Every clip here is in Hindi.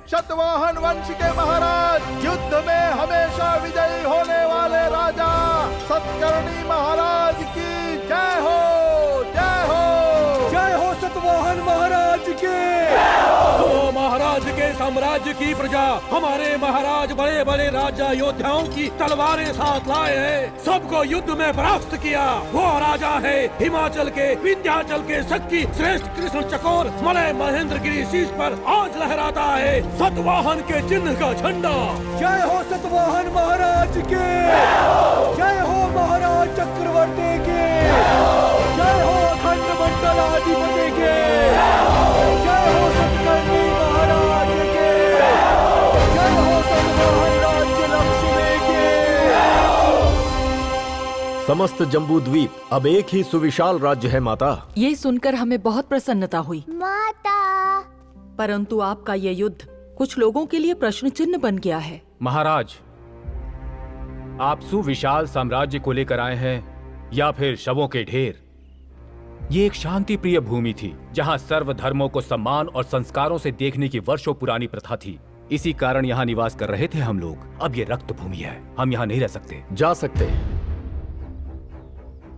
शतवाहन वंश के महाराज, युद्ध में हमेशा विजयी होने वाले राजा सतकर्णी महाराज की जय हो, जय हो, जय हो सतवाहन महाराज के। तो महाराज के साम्राज्य की प्रजा हमारे महाराज बड़े बड़े राजा योद्धाओं की तलवारें साथ लाए हैं, सबको युद्ध में परास्त किया। वो राजा है हिमाचल के, विंध्याचल के शक्ति श्रेष्ठ कृष्ण चकोर मलय महेंद्र गिरी शीश पर आज लहराता है सतवाहन के चिन्ह का झंडा। जय हो सतवाहन महाराज के, जय हो महाराज चक्रवर्ती के, जय हो अखंड मंडलाधिपति के, जय हो सतकर्णी महाराज के, जय हो सतवाहन राज्य लक्ष्मी के। समस्त जम्बू द्वीप अब एक ही सुविशाल राज्य है माता। ये सुनकर हमें बहुत प्रसन्नता हुई माता। परंतु आपका ये युद्ध कुछ लोगों के लिए प्रश्न चिन्ह बन गया है। महाराज, आप सुविशाल साम्राज्य को लेकर आए हैं या फिर शवों के ढेर? ये एक शांति प्रिय भूमि थी जहां सर्व धर्मों को सम्मान और संस्कारों से देखने की वर्षों पुरानी प्रथा थी। इसी कारण यहाँ निवास कर रहे थे हम लोग। अब ये रक्त भूमि है, हम यहाँ नहीं रह सकते। जा सकते हैं।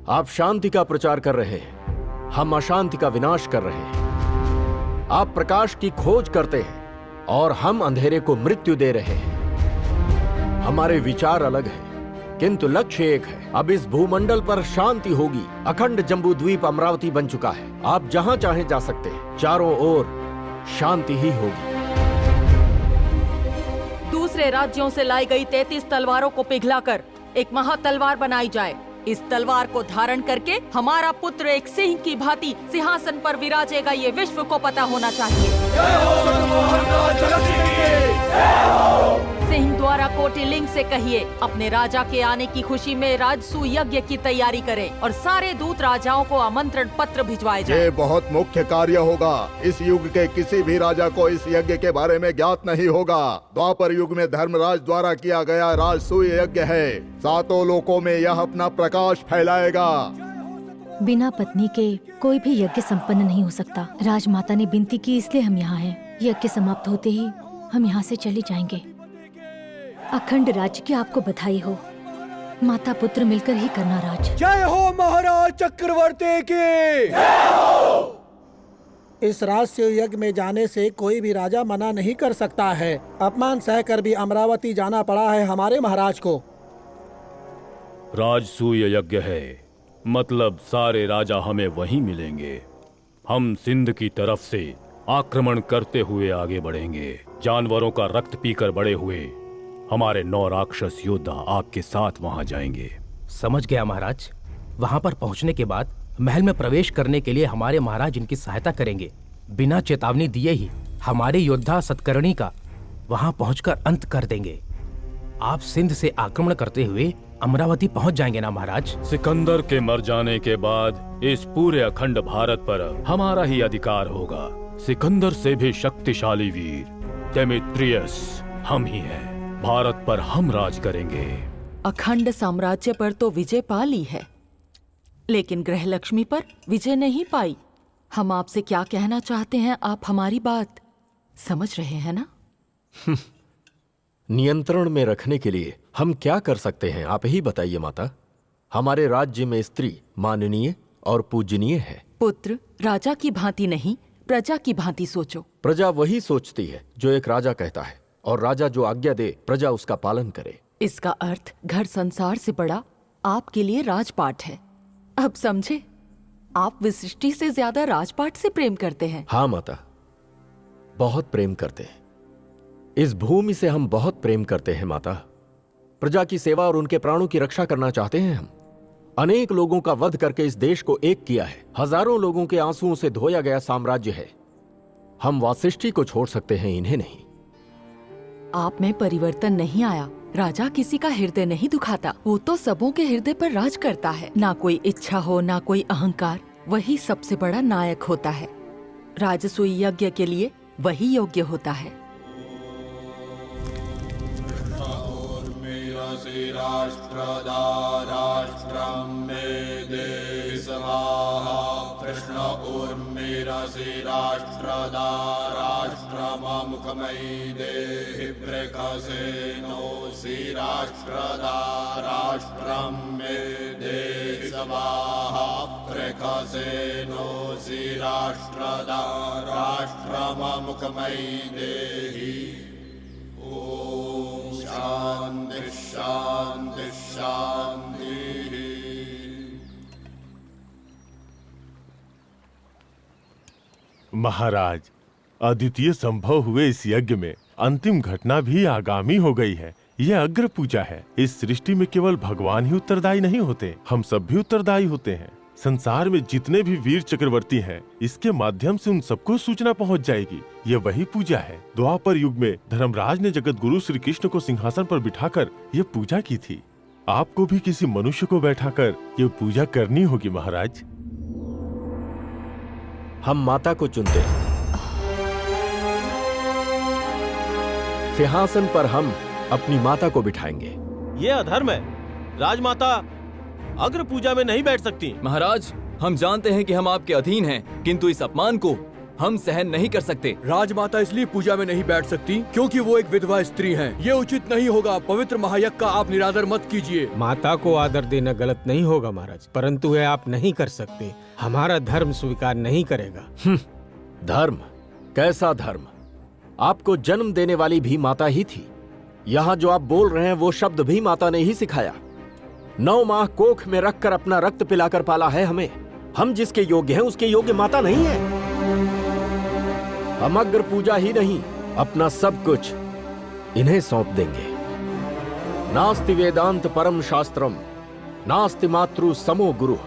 आप शांति का प्रचार कर रहे हैं, हम अशांति का विनाश कर रहे हैं। आप प्रकाश की खोज करते हैं और हम अंधेरे को मृत्यु दे रहे हैं। हमारे विचार अलग हैं, किंतु लक्ष्य एक है। अब इस भूमंडल पर शांति होगी। अखंड जम्बू द्वीप अमरावती बन चुका है। आप जहां चाहें जा सकते हैं। चारों ओर शांति ही होगी। दूसरे राज्यों से लाई गई 33 तलवारों को पिघलाकर एक महातलवार बनाई जाए। इस तलवार को धारण करके हमारा पुत्र एक सिंह की भांति सिंहासन पर विराजेगा, ये विश्व को पता होना चाहिए। सिंह द्वारा कोटिलिंग से कहिए अपने राजा के आने की खुशी में राजसूय यज्ञ की तैयारी करें और सारे दूत राजाओं को आमंत्रण पत्र भिजवाए जाए। ये बहुत मुख्य कार्य होगा। इस युग के किसी भी राजा को इस यज्ञ के बारे में ज्ञात नहीं होगा। द्वापर युग में धर्मराज द्वारा किया गया राजसूय यज्ञ है। सातों लोकों में यह अपना प्रकाश फैलाएगा। बिना पत्नी के कोई भी यज्ञ संपन्न नहीं हो सकता। राजमाता ने विनती की, इसलिए हम यहाँ हैं। यज्ञ समाप्त होते ही हम यहाँ से चले जाएंगे। अखंड राज्य की आपको बधाई हो। माता पुत्र मिलकर ही करना राज। जय हो महाराज चक्रवर्ती के। इस राजसूय यज्ञ में जाने से कोई भी राजा मना नहीं कर सकता है। अपमान सहकर भी अमरावती जाना पड़ा है हमारे महाराज को। राजसूय यज्ञ है, मतलब सारे राजा हमें वहीं मिलेंगे। हम सिंध की तरफ से आक्रमण करते हुए आगे बढ़ेंगे। जानवरों का रक्त पीकर बड़े हुए हमारे 9 राक्षस योद्धा आपके साथ वहां जाएंगे। समझ गया महाराज। वहां पर पहुंचने के बाद महल में प्रवेश करने के लिए हमारे महाराज इनकी सहायता करेंगे। बिना चेतावनी दिए ही हमारे योद्धा सतकर्णी का वहां पहुंचकर अंत कर देंगे। आप सिंध से आक्रमण करते हुए अमरावती पहुंच जाएंगे ना महाराज? सिकंदर के मर जाने के बाद इस पूरे अखंड भारत पर हमारा ही अधिकार होगा। सिकंदर से भी शक्तिशाली वीर डेमेट्रियस हम ही हैं। भारत पर हम राज करेंगे। अखंड साम्राज्य पर तो विजय पा ली है, लेकिन गृहलक्ष्मी पर विजय नहीं पाई। हम आपसे क्या कहना चाहते हैं, आप हमारी बात समझ रहे हैं ना? नियंत्रण में रखने के लिए हम क्या कर सकते हैं, आप ही बताइए माता। हमारे राज्य में स्त्री माननीय और पूजनीय है। पुत्र, राजा की भांति नहीं, प्रजा की भांति सोचो। प्रजा वही सोचती है जो एक राजा कहता है, और राजा जो आज्ञा दे प्रजा उसका पालन करे। इसका अर्थ घर संसार से बड़ा आपके लिए राजपाट है। अब समझे? आप विशिष्टि से ज्यादा राजपाट से प्रेम करते हैं। हाँ माता, बहुत प्रेम करते हैं। इस भूमि से हम बहुत प्रेम करते हैं माता। प्रजा की सेवा और उनके प्राणों की रक्षा करना चाहते हैं हम। अनेक लोगों का वध करके इस देश को एक किया है। हजारों लोगों के आंसुओं से धोया गया साम्राज्य है। हम वासिष्ठी को छोड़ सकते हैं, इन्हें नहीं। आप में परिवर्तन नहीं आया। राजा किसी का हृदय नहीं दुखाता, वो तो सबों के हृदय पर राज करता है। ना कोई इच्छा हो, ना कोई अहंकार, वही सबसे बड़ा नायक होता है। राजसूय यज्ञ के लिए वही योग्य होता है। राष्ट्रदा राष्ट्रं मे देशमाः कृष्ण उर्मिरसि राष्ट्रदा राष्ट्रममुखमयि देहि प्रकसेनोऽसि राष्ट्रदा राष्ट्रं मे देहि स्वाहा प्रकसेनोऽसि राष्ट्रदा राष्ट्रममुखमयि देहि ॐ शान्ति शान्ति शान्तिः। महाराज, अद्वितीय संभव हुए इस यज्ञ में अंतिम घटना भी आगामी हो गई है। यह अग्र पूजा है। इस सृष्टि में केवल भगवान ही उत्तरदायी नहीं होते, हम सब भी उत्तरदायी होते हैं। संसार में जितने भी वीर चक्रवर्ती हैं, इसके माध्यम से उन सबको सूचना पहुंच जाएगी। यह वही पूजा है। द्वापर युग में धर्मराज ने जगत गुरु श्री कृष्ण को सिंहासन पर बिठाकर यह पूजा की थी। आपको भी किसी मनुष्य को बैठाकर यह पूजा करनी होगी महाराज। हम माता को चुनते हैं। सिंहासन पर हम अपनी माता को बिठाएंगे। ये अधर्म है। राजमाता अग्र पूजा में नहीं बैठ सकती। महाराज, हम जानते हैं कि हम आपके अधीन हैं, किंतु इस अपमान को हम सहन नहीं कर सकते। राजमाता इसलिए पूजा में नहीं बैठ सकती क्योंकि वो एक विधवा स्त्री हैं। ये उचित नहीं होगा। पवित्र महायज्ञ का आप निरादर मत कीजिए। माता को आदर देना गलत नहीं होगा महाराज, परंतु यह आप नहीं कर सकते। हमारा धर्म स्वीकार नहीं करेगा। धर्म? कैसा धर्म? आपको जन्म देने वाली भी माता ही थी। यहाँ जो आप बोल रहे हैं वो शब्द भी माता ने ही सिखाया। 9 माह कोख में रखकर अपना रक्त पिलाकर पाला है हमें। हम जिसके योग्य हैं उसके योग्य माता नहीं है। हम अग्र पूजा ही नहीं, अपना सब कुछ इन्हें सौंप देंगे। नास्ति वेदांत परम शास्त्रम, नास्ति मातृ समो गुरु,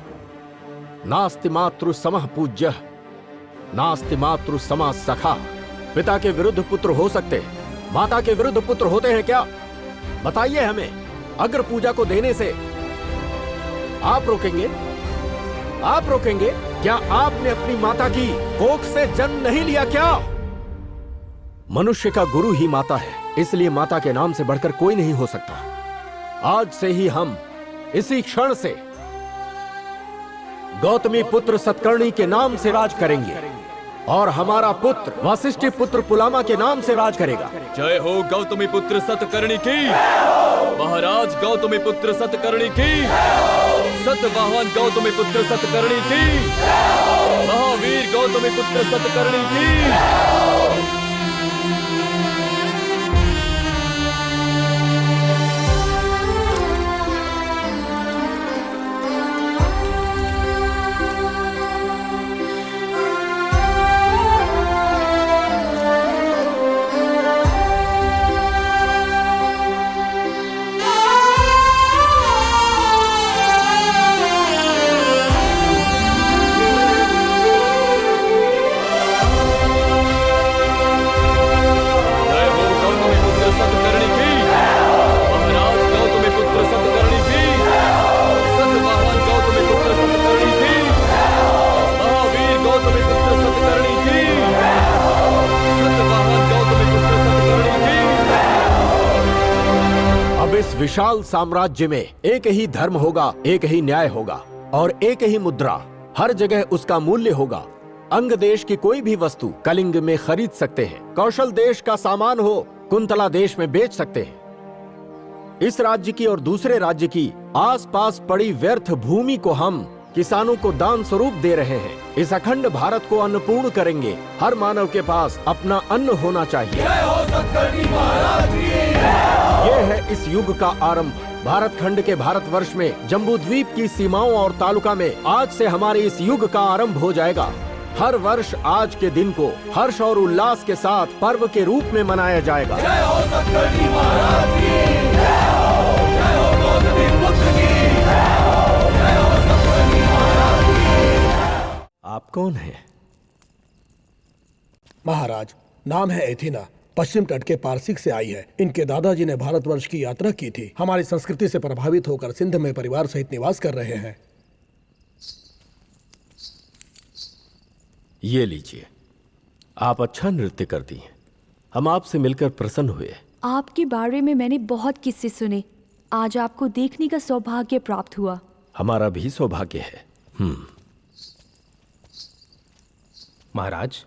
नास्ति मातृ समः पूज्य, नास्ति मातृ समः सखा। पिता के विरुद्ध पुत्र हो सकते हैं, माता के विरुद्ध पुत्र होते हैं क्या? बताइए हमें। अग्र पूजा को देने से आप रोकेंगे? आप रोकेंगे? क्या आपने अपनी माता की कोख से जन्म नहीं लिया क्या? मनुष्य का गुरु ही माता है, इसलिए माता के नाम से बढ़कर कोई नहीं हो सकता। आज से ही हम इसी क्षण से गौतमी पुत्र सतकर्णी के नाम से राज करेंगे और हमारा पुत्र वशिष्ठ पुत्र पुलामा के नाम से राज करेगा। जय हो गौतमी पुत्र सतकर्णी की। महाराज गौतमी पुत्र सतकर्णी की। सतवाहन गौतमी पुत्र सतकर्णी की। महावीर गौतमी पुत्र सतकर्णी की। विशाल साम्राज्य में एक ही धर्म होगा, एक ही न्याय होगा और एक ही मुद्रा। हर जगह उसका मूल्य होगा। अंग देश की कोई भी वस्तु कलिंग में खरीद सकते हैं। कौशल देश का सामान हो कुंतला देश में बेच सकते हैं। इस राज्य की और दूसरे राज्य की आसपास पड़ी व्यर्थ भूमि को हम किसानों को दान स्वरूप दे रहे हैं। इस अखंड भारत को अन्नपूर्ण करेंगे। हर मानव के पास अपना अन्न होना चाहिए। ये है इस युग का आरंभ। भारत खंड के भारतवर्ष में जम्बूद्वीप की सीमाओं और तालुका में आज से हमारे इस युग का आरंभ हो जाएगा। हर वर्ष आज के दिन को हर्ष और उल्लास के साथ पर्व के रूप में मनाया जाएगा। जय हो सतकर्णी महाराज की। जय हो गौतमी पुत्र की। जय हो सतकर्णी महाराज की। आप कौन हैं? महाराज, नाम है एथिना। पश्चिम तट के पारसिक से आई है। इनके दादाजी ने भारतवर्ष की यात्रा की थी। हमारी संस्कृति से प्रभावित होकर सिंध में परिवार सहित निवास कर रहे हैं। ये लीजिए, आप अच्छा नृत्य करती हैं। हम आपसे मिलकर प्रसन्न हुए। आपके बारे में मैंने बहुत किस्से सुने। आज आपको देखने का सौभाग्य प्राप्त हुआ। हमारा भी सौभाग्य है। महाराज,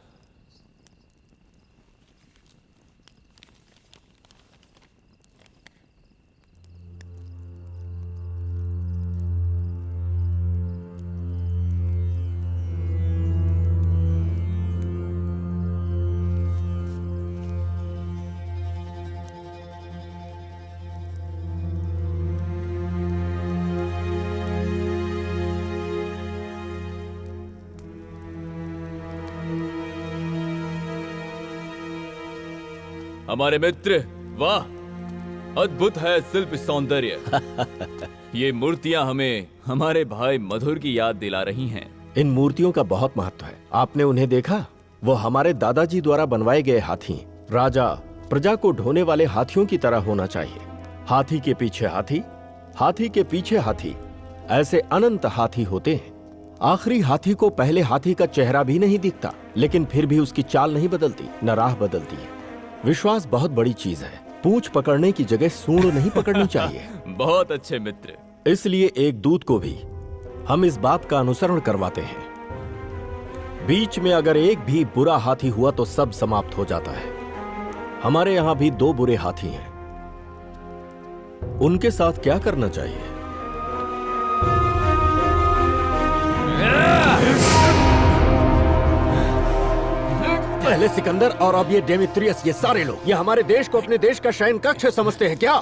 हमारे मित्र, वाह, अद्भुत है शिल्प सौंदर्य। ये मूर्तियां हमें हमारे भाई मधुर की याद दिला रही हैं। इन मूर्तियों का बहुत महत्व है। आपने उन्हें देखा? वो हमारे दादाजी द्वारा बनवाए गए हाथी। राजा प्रजा को ढोने वाले हाथियों की तरह होना चाहिए। हाथी के पीछे हाथी, हाथी के पीछे हाथी, ऐसे अनंत हाथी होते हैं। आखिरी हाथी को पहले हाथी का चेहरा भी नहीं दिखता, लेकिन फिर भी उसकी चाल नहीं बदलती, न राह बदलती है। विश्वास बहुत बड़ी चीज है। पूंछ पकड़ने की जगह सूंड नहीं पकड़नी चाहिए। बहुत अच्छे मित्र। इसलिए एक दूत को भी हम इस बात का अनुसरण करवाते हैं। बीच में अगर एक भी बुरा हाथी हुआ तो सब समाप्त हो जाता है। हमारे यहां भी 2 बुरे हाथी हैं। उनके साथ क्या करना चाहिए? पहले सिकंदर और अब ये डेमेत्रियस, ये सारे लोग, ये हमारे देश को अपने देश का शयन कक्ष समझते हैं क्या?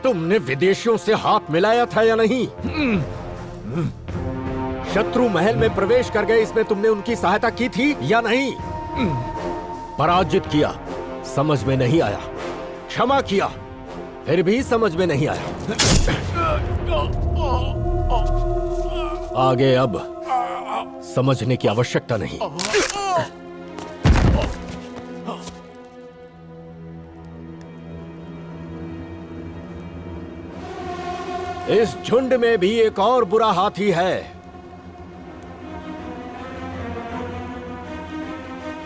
तुमने विदेशियों से हाथ मिलाया था या नहीं? शत्रु महल में प्रवेश कर गए, इसमें तुमने उनकी सहायता की थी या नहीं? पराजित किया, समझ में नहीं आया। क्षमा किया, फिर भी समझ में नहीं आया। आगे अब समझने की आवश्यकता नहीं। इस झुंड में भी एक और बुरा हाथी है।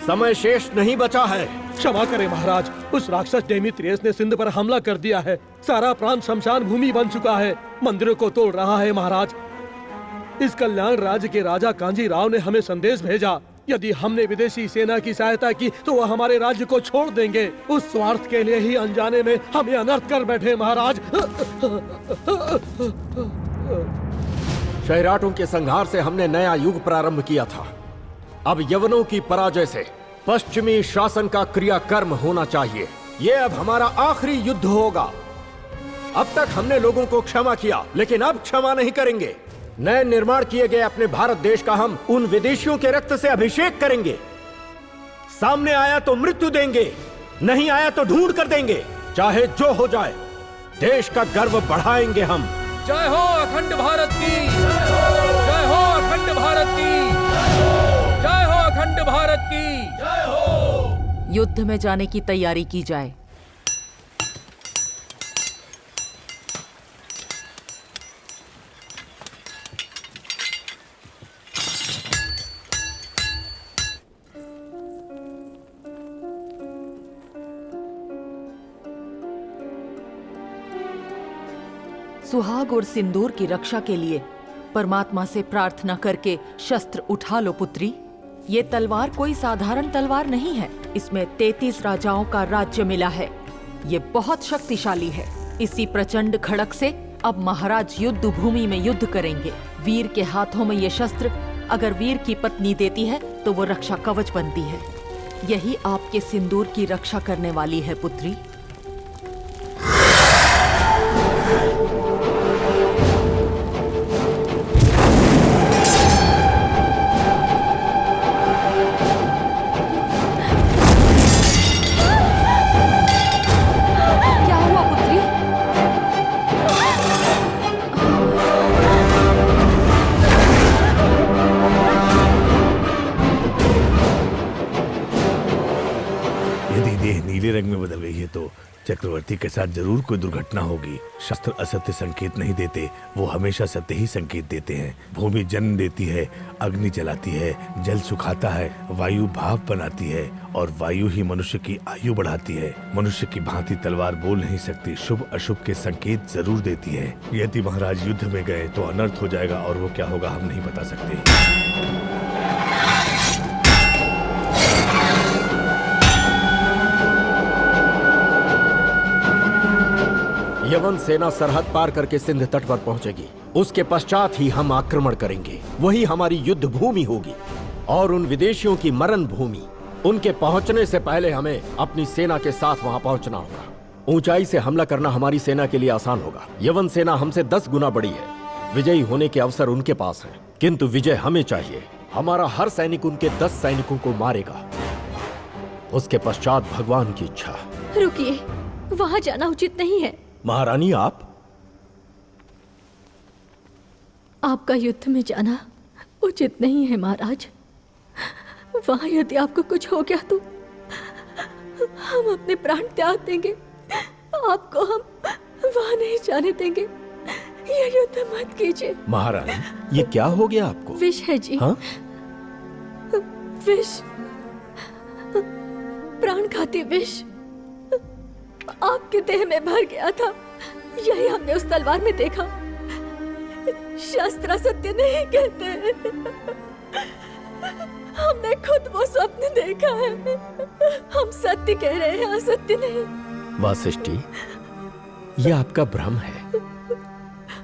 समय शेष नहीं बचा है। क्षमा करें महाराज, उस राक्षस डेमेत्रियस ने सिंध पर हमला कर दिया है। सारा प्रांत शमशान भूमि बन चुका है, मंदिरों को तोड़ रहा है। महाराज, इस कल्याण राज्य के राजा कांजी राव ने हमें संदेश भेजा, यदि हमने विदेशी सेना की सहायता की तो वह हमारे राज्य को छोड़ देंगे। उस स्वार्थ के लिए ही अनजाने में हम ये अनर्थ कर बैठे महाराज। शहराटों के संहार से हमने नया युग प्रारंभ किया था। अब यवनों की पराजय से पश्चिमी शासन का क्रियाकर्म होना चाहिए। ये अब हमारा आखिरी युद्ध होगा। अब तक हमने लोगों को क्षमा किया, लेकिन अब क्षमा नहीं करेंगे। नए निर्माण किए गए अपने भारत देश का हम उन विदेशियों के रक्त से अभिषेक करेंगे। सामने आया तो मृत्यु देंगे, नहीं आया तो ढूंढ कर देंगे। चाहे जो हो जाए, देश का गर्व बढ़ाएंगे हम। जय हो अखंड भारत की, जय हो अखंड भारत की, जय हो अखंड भारत की, जय हो। युद्ध में जाने की तैयारी की जाए। सुहाग और सिंदूर की रक्षा के लिए परमात्मा से प्रार्थना करके शस्त्र उठा लो पुत्री। ये तलवार कोई साधारण तलवार नहीं है, इसमें 33 राजाओं का राज्य मिला है। ये बहुत शक्तिशाली है। इसी प्रचंड खड़क से अब महाराज युद्ध भूमि में युद्ध करेंगे। वीर के हाथों में ये शस्त्र अगर वीर की पत्नी देती है तो वो रक्षा कवच बनती है। यही आपके सिंदूर की रक्षा करने वाली है पुत्री। नीले रंग में बदल गई है तो चक्रवर्ती के साथ जरूर कोई दुर्घटना होगी। शस्त्र असत्य संकेत नहीं देते, वो हमेशा सत्य ही संकेत देते हैं। भूमि जन्म देती है, अग्नि जलाती है, जल सुखाता है, वायु भाप बनाती है और वायु ही मनुष्य की आयु बढ़ाती है। मनुष्य की भांति तलवार बोल नहीं सकती, शुभ अशुभ के संकेत जरूर देती है। यदि महाराज युद्ध में गए तो अनर्थ हो जाएगा और वो क्या होगा हम नहीं बता सकते। यवन सेना सरहद पार करके सिंध तट पर पहुंचेगी। उसके पश्चात ही हम आक्रमण करेंगे। वही हमारी युद्ध भूमि होगी और उन विदेशियों की मरण भूमि। उनके पहुंचने से पहले हमें अपनी सेना के साथ वहां पहुंचना होगा। ऊंचाई से हमला करना हमारी सेना के लिए आसान होगा। यवन सेना हमसे 10 गुना बड़ी है। विजयी होने के अवसर उनके पास है, किंतु विजय हमें चाहिए। हमारा हर सैनिक उनके 10 सैनिकों को मारेगा। उसके पश्चात भगवान की इच्छा। रुकिए, वहां जाना उचित नहीं है। महारानी, आपका युद्ध में जाना उचित नहीं है महाराज। वहां यदि आपको कुछ हो गया तो हम अपने प्राण त्याग देंगे। आपको हम वहां नहीं जाने देंगे। ये युद्ध मत कीजिए। महारानी, ये क्या हो गया आपको? विष है जी। हाँ? विष, प्राण घाती विष आपके देह में भर गया था। यही हमने उस तलवार में देखा। शास्त्र सत्य नहीं कहते। हमने खुद वो स्वप्न देखा है। हम सत्य कह रहे हैं, असत्य नहीं। वासिष्ठी, ये आपका भ्रम है।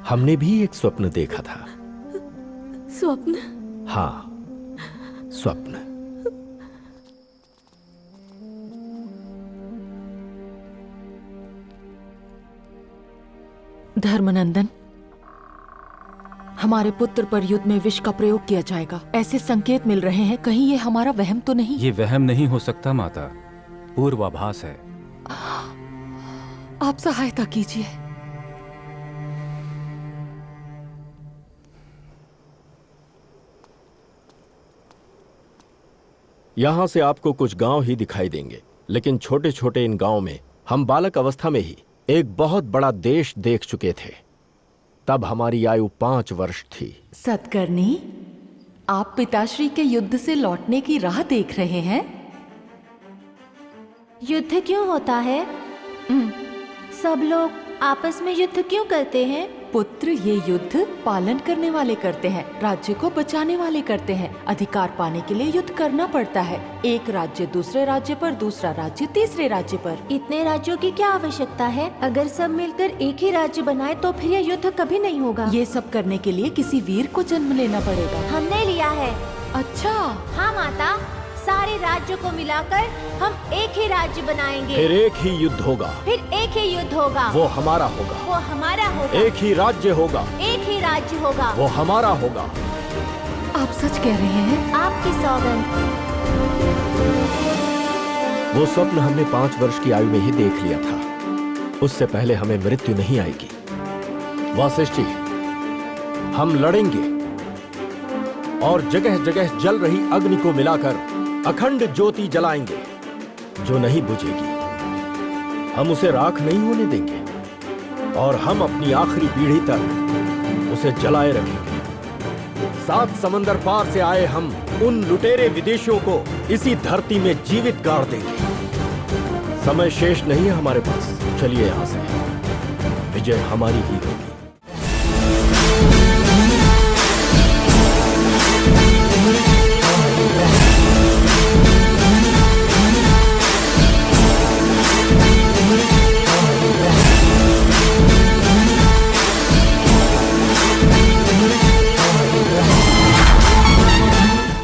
हमने भी एक स्वप्न देखा था। स्वप्न? हाँ, स्वप्न। धर्मनंदन, हमारे पुत्र पर युद्ध में विष का प्रयोग किया जाएगा। ऐसे संकेत मिल रहे हैं, कहीं ये हमारा वहम तो नहीं? ये वहम नहीं हो सकता माता, पूर्वाभास है। आप सहायता कीजिए। यहां से आपको कुछ गांव ही दिखाई देंगे, लेकिन छोटे छोटे इन गांव में हम बालक अवस्था में ही एक बहुत बड़ा देश देख चुके थे। तब हमारी आयु 5 वर्ष थी। सतकर्णी, आप पिताश्री के युद्ध से लौटने की राह देख रहे हैं? युद्ध क्यों होता है? सब लोग आपस में युद्ध क्यों करते हैं? पुत्र, ये युद्ध पालन करने वाले करते हैं, राज्य को बचाने वाले करते हैं। अधिकार पाने के लिए युद्ध करना पड़ता है। एक राज्य दूसरे राज्य पर, दूसरा राज्य तीसरे राज्य पर। इतने राज्यों की क्या आवश्यकता है? अगर सब मिलकर एक ही राज्य बनाए तो फिर यह युद्ध कभी नहीं होगा। ये सब करने के लिए किसी वीर को जन्म लेना पड़ेगा। हमने लिया है। अच्छा। हाँ माता, सारे राज्यों को मिलाकर हम एक ही राज्य बनाएंगे। फिर एक ही युद्ध होगा। फिर एक ही युद्ध होगा। वो हमारा होगा। वो हमारा होगा। एक ही राज्य होगा। एक ही राज्य होगा। वो हमारा होगा। आप सच कह रहे हैं? आपकी सौगंध। वो स्वप्न हमने 5 वर्ष की आयु में ही देख लिया था। उससे पहले हमें मृत्यु नहीं आएगी। वासिष्ठी, हम लड़ेंगे और जगह जगह जल रही अग्नि को मिलाकर अखंड ज्योति जलाएंगे जो नहीं बुझेगी। हम उसे राख नहीं होने देंगे और हम अपनी आखिरी पीढ़ी तक उसे जलाए रखेंगे। 7 समंदर पार से आए हम उन लुटेरे विदेशियों को इसी धरती में जीवित गाड़ देंगे। समय शेष नहीं है हमारे पास। चलिए यहां से, विजय हमारी ही होगी।